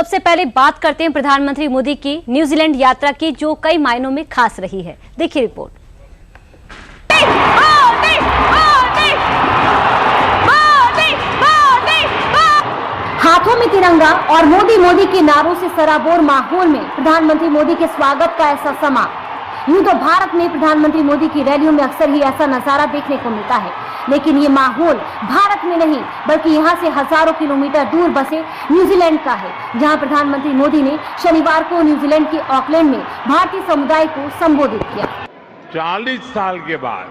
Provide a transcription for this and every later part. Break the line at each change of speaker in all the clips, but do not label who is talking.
सबसे पहले बात करते हैं प्रधानमंत्री मोदी की न्यूजीलैंड यात्रा की, जो कई मायनों में खास रही है। देखिए रिपोर्ट। हाथों में तिरंगा और मोदी मोदी के नारों से सराबोर माहौल में प्रधानमंत्री मोदी के स्वागत का ऐसा समा। यूं तो भारत में प्रधानमंत्री मोदी की रैलियों में अक्सर ही ऐसा नजारा देखने को मिलता है, लेकिन ये माहौल भारत में नहीं बल्कि यहाँ से हजारों किलोमीटर दूर बसे न्यूजीलैंड का है, जहाँ प्रधानमंत्री मोदी ने शनिवार को न्यूजीलैंड के ऑकलैंड में भारतीय समुदाय को संबोधित किया।
40 साल के बाद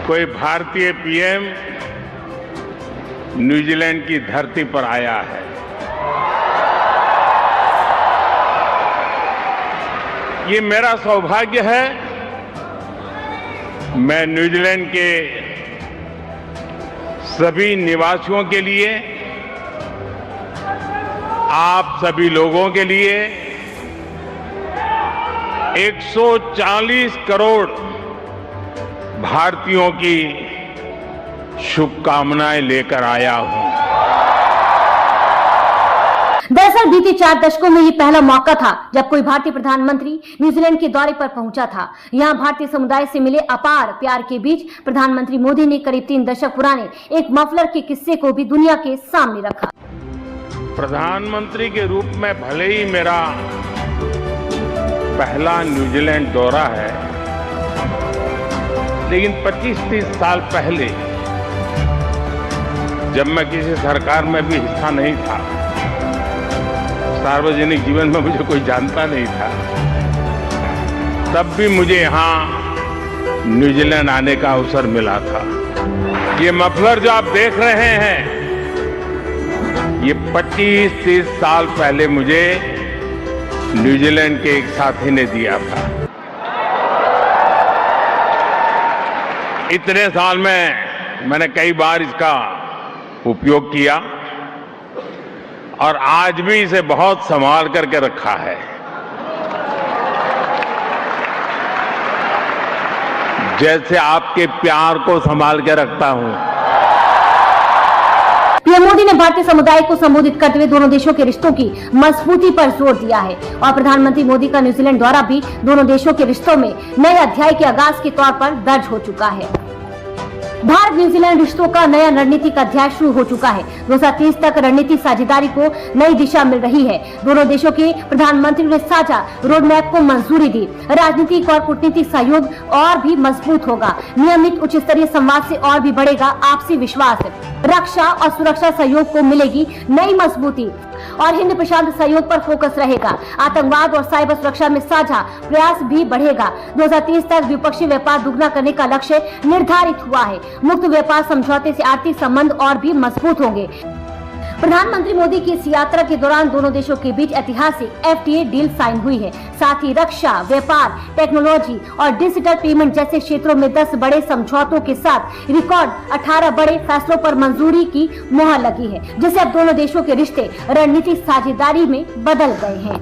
कोई भारतीय पीएम न्यूजीलैंड की धरती पर आया है। ये मेरा सौभाग्य है। मैं न्यूजीलैंड के सभी निवासियों के लिए, आप सभी लोगों के लिए 140 करोड़ भारतीयों की शुभकामनाएं लेकर आया हूं।
दरअसल बीते 4 दशकों में ये पहला मौका था जब कोई भारतीय प्रधानमंत्री न्यूजीलैंड के दौरे पर पहुंचा था। यहां भारतीय समुदाय से मिले अपार प्यार के बीच प्रधानमंत्री मोदी ने करीब 3 दशक पुराने एक मफलर के किस्से को भी दुनिया के सामने रखा।
प्रधानमंत्री के रूप में भले ही मेरा पहला न्यूजीलैंड दौरा है, लेकिन 25-30 साल पहले जब मैं किसी सरकार में भी हिस्सा नहीं था, सार्वजनिक जीवन में मुझे कोई जानता नहीं था, तब भी मुझे यहाँ न्यूजीलैंड आने का अवसर मिला था। ये मफलर जो आप देख रहे हैं, ये 25-30 साल पहले मुझे न्यूजीलैंड के एक साथी ने दिया था। इतने साल में मैंने कई बार इसका उपयोग किया और आज भी इसे बहुत संभाल करके रखा है। जैसे आपके प्यार को संभाल के रखता हूं।
पीएम मोदी ने भारतीय समुदाय को संबोधित करते हुए दोनों देशों के रिश्तों की मजबूती पर जोर दिया है और प्रधानमंत्री मोदी का न्यूजीलैंड दौरा भी दोनों देशों के रिश्तों में नए अध्याय के आगाज के तौर पर दर्ज हो चुका है। भारत न्यूजीलैंड रिश्तों का नया रणनीतिक अध्याय शुरू हो चुका है। 2030 तक रणनीतिक साझेदारी को नई दिशा मिल रही है। दोनों देशों के प्रधानमंत्रियों ने साझा रोड मैप को मंजूरी दी। राजनीतिक और कूटनीतिक सहयोग और भी मजबूत होगा। नियमित उच्च स्तरीय संवाद से और भी बढ़ेगा आपसी विश्वास। रक्षा और सुरक्षा सहयोग को मिलेगी नई मजबूती और हिंद प्रशांत सहयोग पर फोकस रहेगा। आतंकवाद और साइबर सुरक्षा में साझा प्रयास भी बढ़ेगा। 2030 तक द्विपक्षीय व्यापार दुगना करने का लक्ष्य निर्धारित हुआ है। मुक्त व्यापार समझौते से आर्थिक संबंध और भी मजबूत होंगे। प्रधानमंत्री मोदी की इस यात्रा के दौरान दोनों देशों के बीच ऐतिहासिक FTA डील साइन हुई है। साथ ही रक्षा, व्यापार, टेक्नोलॉजी और डिजिटल पेमेंट जैसे क्षेत्रों में 10 बड़े समझौतों के साथ रिकॉर्ड 18 बड़े फैसलों पर मंजूरी की मुहर लगी है, जिससे अब दोनों देशों के रिश्ते रणनीतिक साझेदारी में बदल गए हैं।